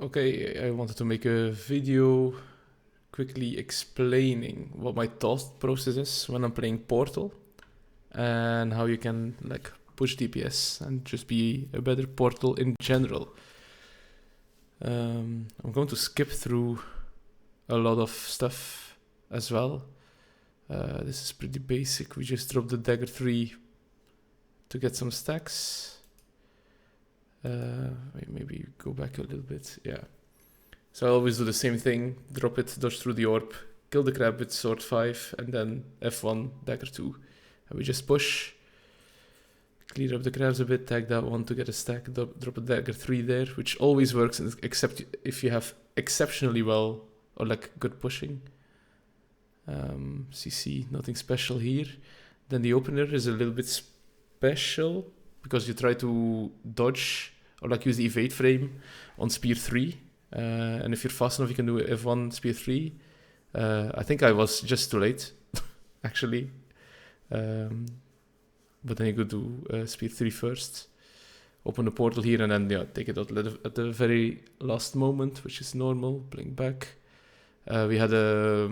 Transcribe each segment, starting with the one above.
Okay, I wanted to make a video quickly explaining what my thought process is when I'm playing Portal and how you can like push DPS and just be a better Portal in general. I'm going to skip through a lot of stuff as well. This is pretty basic. We just drop the Dagger 3 to get some stacks. Maybe go back a little bit. Yeah. So I always do the same thing. Drop it, dodge through the orb, kill the crab with sword 5, and then F1, dagger 2. And we just push, clear up the crabs a bit, tag that one to get a stack, drop a dagger 3 there, which always works except if you have exceptionally well or like good pushing. CC, nothing special here. Then the opener is a little bit special because you try to dodge or like use the evade frame on spear 3. And if you're fast enough, you can do F1 spear 3. I think I was just too late, actually. But then you could do spear 3 first. Open the portal here and then take it out at the very last moment, which is normal. Blink back. We had a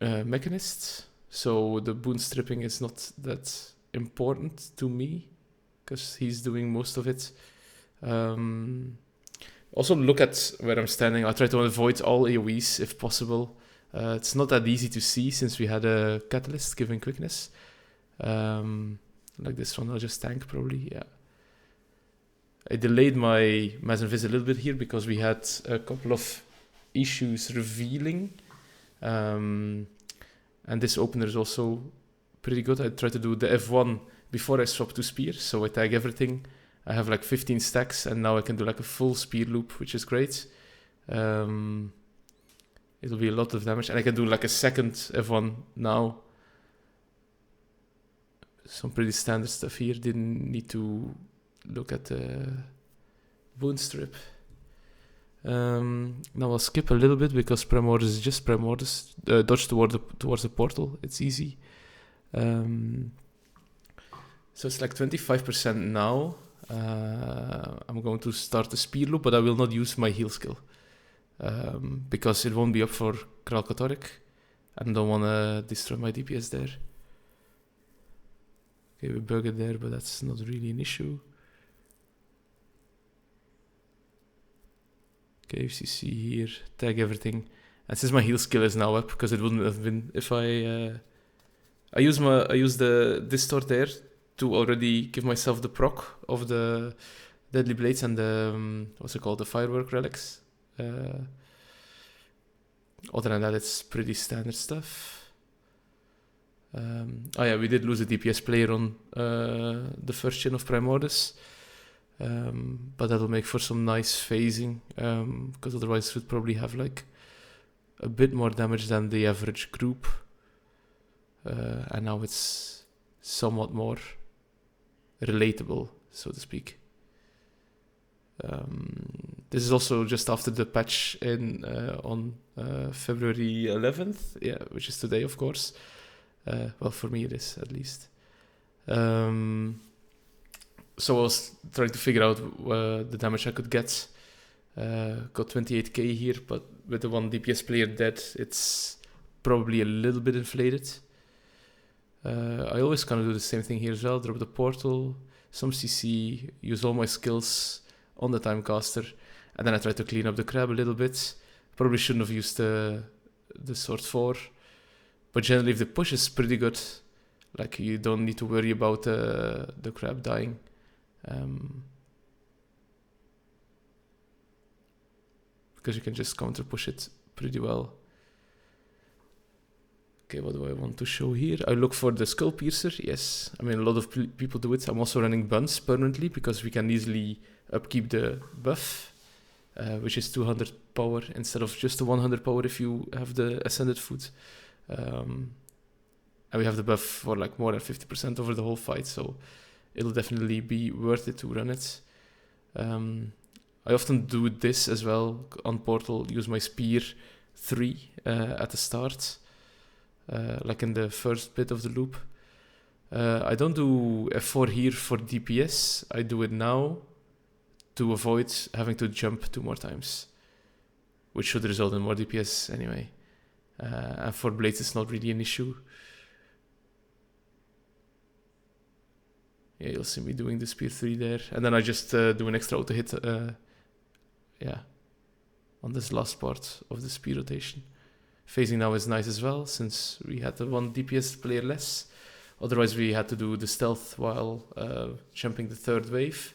mechanist, so the boon stripping is not that important to me because he's doing most of it. Also look at where I'm standing. I try to avoid all AoEs if possible. It's not that easy to see since we had a catalyst giving quickness. Like this one, I'll just tank probably, yeah. I delayed my Mass Invis a little bit here because we had a couple of issues revealing. And this opener is also pretty good. I try to do the F1 before I swap to spear, so I tag everything. I have like 15 stacks and now I can do like a full spear loop, which is great. It'll be a lot of damage and I can do like a second F1 now. Some pretty standard stuff here. Didn't need to look at the boon strip. Now I'll skip a little bit because Primordus is just Primordus. Dodge towards the portal. It's easy. So it's like 25% now. I'm going to start the spear loop, but I will not use my heal skill. Because it won't be up for Kralkotoric. I don't want to destroy my DPS there. Okay, we bug it there, but that's not really an issue. Okay, FCC here, tag everything. And since my heal skill is now up, because it wouldn't have been if I use the distort there to already give myself the proc of the Deadly Blades and the what's it called, the Firework Relics. Other than that, it's pretty standard stuff. We did lose a DPS player on the first gen of Primordus. But that'll make for some nice phasing, because otherwise it would probably have like a bit more damage than the average group. And now it's somewhat more relatable, so to speak. This is also just after the patch on February 11th, which is today, of course. Well, for me it is, at least. So I was trying to figure out the damage I could get. Got 28k here, but with the one DPS player dead, it's probably a little bit inflated. I always kind of do the same thing here as well. Drop the portal, some CC, use all my skills on the Timecaster, and then I try to clean up the crab a little bit. Probably shouldn't have used the Sword 4. But generally, if the push is pretty good, like you don't need to worry about the crab dying. Because you can just counter push it pretty well. Okay, what do I want to show here? I look for the Skull Piercer, yes. I mean, a lot of people do it. I'm also running Buns permanently because we can easily upkeep the buff, which is 200 power instead of just the 100 power if you have the Ascended Foot. And we have the buff for like more than 50% over the whole fight, so it'll definitely be worth it to run it. I often do this as well on Portal, use my Spear 3 at the start, like in the first bit of the loop. I don't do F4 here for DPS, I do it now to avoid having to jump 2 more times, which should result in more DPS anyway. And for blades, it's not really an issue. Yeah, you'll see me doing the spear 3 there. And then I just do an extra auto hit, on this last part of the spear rotation. Phasing now is nice as well, since we had the 1 DPS player less. Otherwise, we had to do the stealth while jumping the 3rd wave,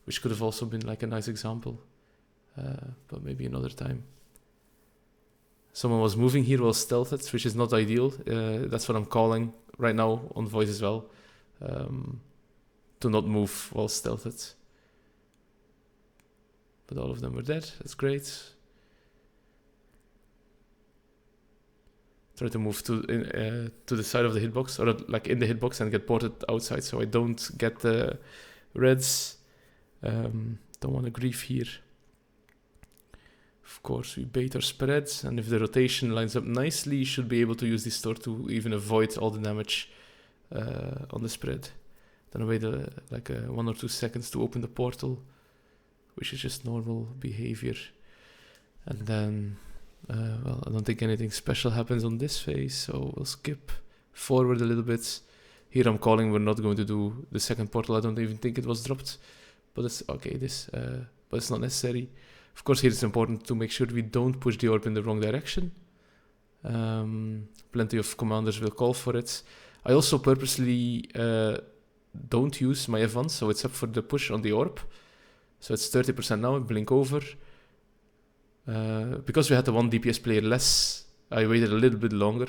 which could have also been like a nice example, but maybe another time. Someone was moving here while stealthed, which is not ideal. That's what I'm calling right now on voice as well. To not move while stealthed. But all of them were dead. That's great. Try to move to the side of the hitbox, or like in the hitbox, and get ported outside, so I don't get the reds. Don't want to grief here. Of course, we bait our spreads, and if the rotation lines up nicely, you should be able to use this store to even avoid all the damage on the spread. Then wait like 1 or 2 seconds to open the portal, which is just normal behavior. And then, well, I don't think anything special happens on this phase, so we'll skip forward a little bit. Here I'm calling we're not going to do the second portal. I don't even think it was dropped, but it's okay. But it's not necessary. Of course, here it's important to make sure we don't push the orb in the wrong direction. Plenty of commanders will call for it. I also purposely don't use my F1, so it's up for the push on the orb. So it's 30% now, blink over. Because we had the 1 DPS player less, I waited a little bit longer.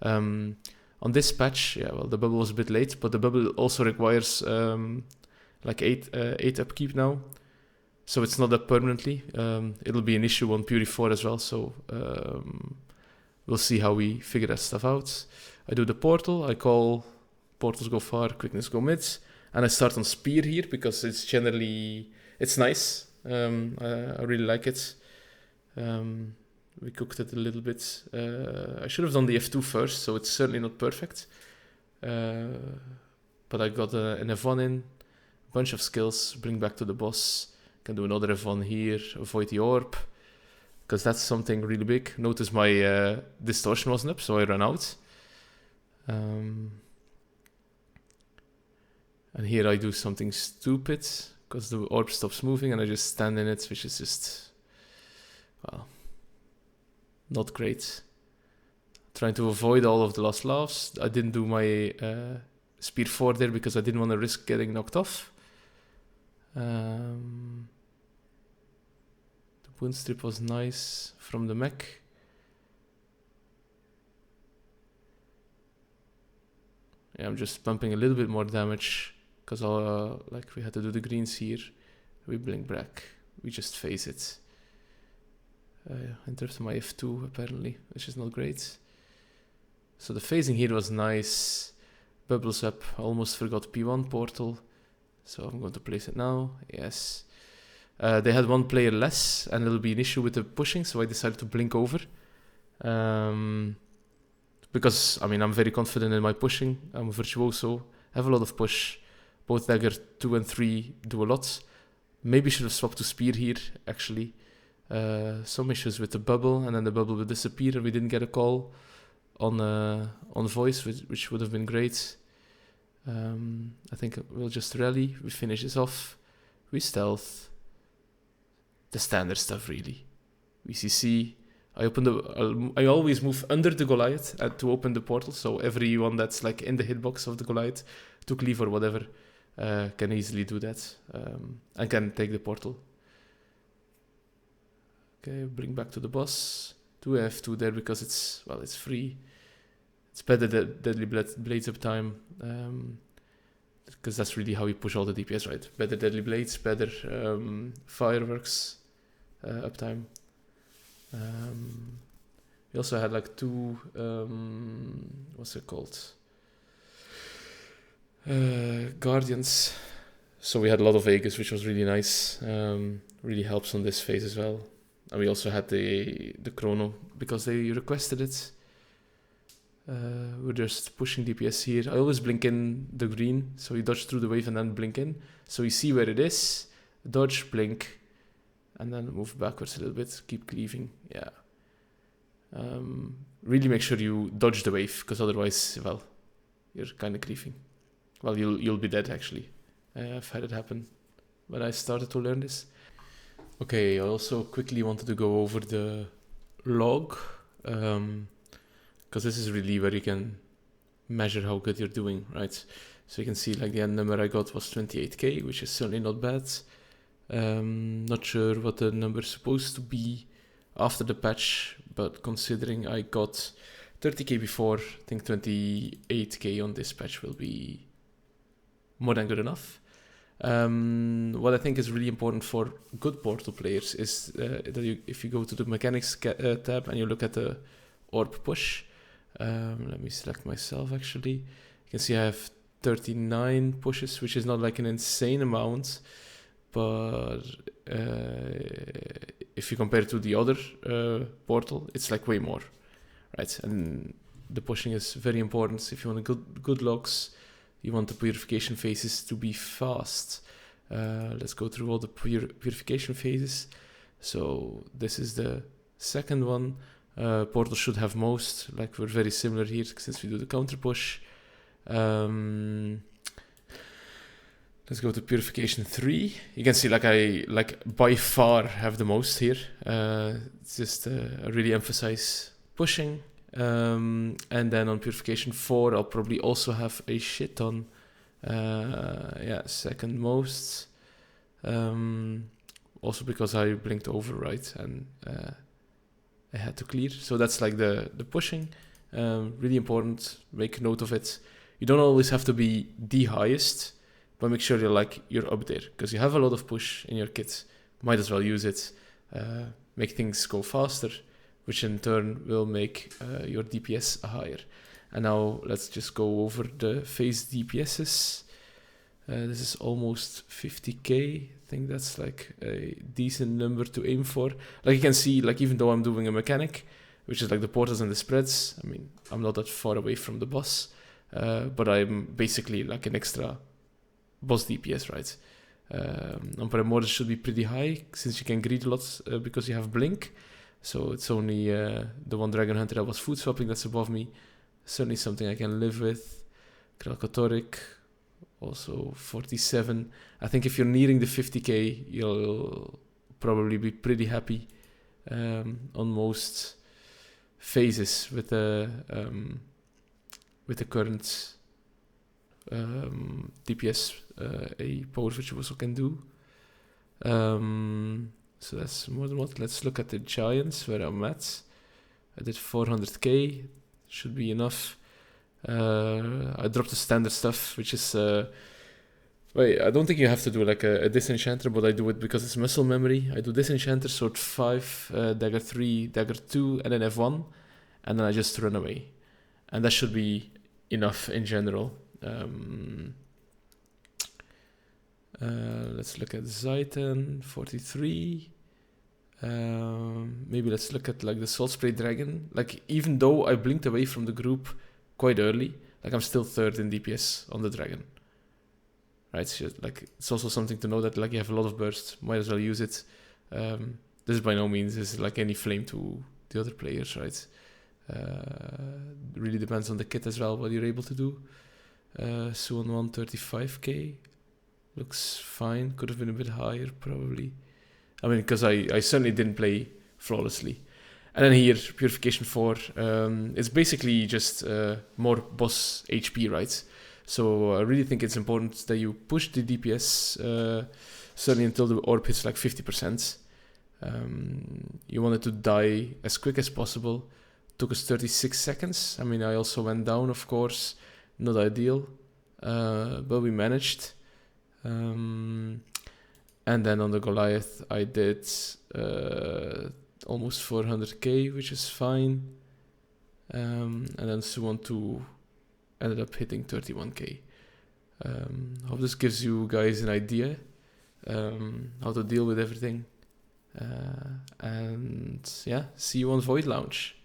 On this patch, yeah, well, the bubble was a bit late, but the bubble also requires like 8 upkeep now. So it's not up permanently. It'll be an issue on Puri 4 as well, so we'll see how we figure that stuff out. I do the portal, I call portals go far, quickness go mid, and I start on spear here because it's nice. I really like it. We cooked it a little bit. I should have done the F2 first, so it's certainly not perfect. But I got an F1 in, a bunch of skills, bring back to the boss. Can do another F1 here, avoid the orb, because that's something really big. Notice my distortion wasn't up, so I ran out. And here I do something stupid, because the orb stops moving and I just stand in it, which is just, well, not great. Trying to avoid all of the lost lives. I didn't do my spear 4 there because I didn't want to risk getting knocked off. The wound strip was nice from the mech. Yeah, I'm just pumping a little bit more damage because like we had to do the greens here. We blink back. We just face it. Interrupt my F2 apparently, which is not great. So the phasing here was nice. Bubbles up. Almost forgot P1 portal. So I'm going to place it now. Yes. They had 1 player less, and it'll be an issue with the pushing, so I decided to blink over. Because, I mean, I'm very confident in my pushing. I'm a virtuoso. I have a lot of push. Both dagger 2 and 3 do a lot. Maybe should have swapped to spear here, actually. Some issues with the bubble, and then the bubble would disappear, and we didn't get a call on voice, which would have been great. I think we'll just rally. We finish this off. We stealth. The standard stuff, really. We CC. I always move under the Goliath to open the portal, so everyone that's like in the hitbox of the Goliath, to cleave or whatever, can easily do that, and can take the portal. Okay, bring back to the boss. Do F2 there because it's free. It's better that Deadly Blades uptime, because that's really how we push all the DPS, right? Better Deadly Blades, better fireworks uptime. We also had like 2, what's it called? Guardians. So we had a lot of Aegis, which was really nice. Really helps on this phase as well. And we also had the Chrono because they requested it. We're just pushing DPS here. I always blink in the green, so you dodge through the wave and then blink in. So you see where it is. dodge, blink, and then move backwards a little bit, keep cleaving, yeah. Really make sure you dodge the wave, because otherwise, well, you're kind of cleaving. Well, you'll be dead, actually. I've had it happen when I started to learn this. Okay, I also quickly wanted to go over the log, because this is really where you can measure how good you're doing, right? So you can see like the end number I got was 28k, which is certainly not bad. Not sure what the number is supposed to be after the patch, but considering I got 30k before, I think 28k on this patch will be more than good enough. What I think is really important for good Portal players is that if you go to the mechanics tab and you look at the orb push, let me select myself actually. You can see I have 39 pushes, which is not like an insane amount, but if you compare it to the other Portal, it's like way more, right? And the pushing is very important. If you want good logs, you want the purification phases to be fast. Let's go through all the purification phases. So this is the second one. Portal should have most, like we're very similar here since we do the counter push. Let's go to purification 3. You can see like I by far have the most here. It's just I really emphasize pushing. And then on purification 4, I'll probably also have a shit ton. Second most. Also because I blinked over, right? And I had to clear. So that's like the pushing. Really important. Make note of it. You don't always have to be the highest, but make sure you're up there, because you have a lot of push in your kit. Might as well use it. Make things go faster, which in turn will make your DPS higher. And now let's just go over the phase DPSs. This is almost 50k. I think that's like a decent number to aim for. Like you can see, like even though I'm doing a mechanic, which is like the portals and the spreads, I mean, I'm not that far away from the boss, but I'm basically like an extra boss DPS, right? On Primordial should be pretty high, since you can greed a lot because you have blink. So it's only the one Dragon Hunter that was food swapping that's above me. Certainly something I can live with. Kralkatoric, also 47. I think if you're nearing the 50k, you'll probably be pretty happy on most phases with the current DPS a power which you also can do. So that's more than what. Let's look at the giants where I'm at. I did 400k, should be enough. I dropped the standard stuff, which is wait, I don't think you have to do like a disenchanter, but I do it because it's muscle memory. I do disenchanter, sword 5, dagger 3, dagger 2, and then F1, and then I just run away, and that should be enough in general. Let's look at Zaiten 43. Maybe let's look at like the Salt Spray Dragon. Like even though I blinked away from the group quite early, like I'm still third in DPS on the dragon. Right? So, like it's also something to know that like you have a lot of burst, might as well use it. This by no means is like any flame to the other players, right? Really depends on the kit as well what you're able to do. Suwon 135k looks fine. Could have been a bit higher probably. I mean, because I certainly didn't play flawlessly. And then here, Purification 4, it's basically just more boss HP, right? So I really think it's important that you push the DPS, certainly until the orb hits like 50%. You want it to die as quick as possible. Took us 36 seconds. I mean, I also went down, of course. Not ideal, but we managed. And then on the Goliath, I did almost 400k, which is fine. And then Suwon 2 ended up hitting 31k. Hope this gives you guys an idea how to deal with everything. And yeah, see you on Void Lounge.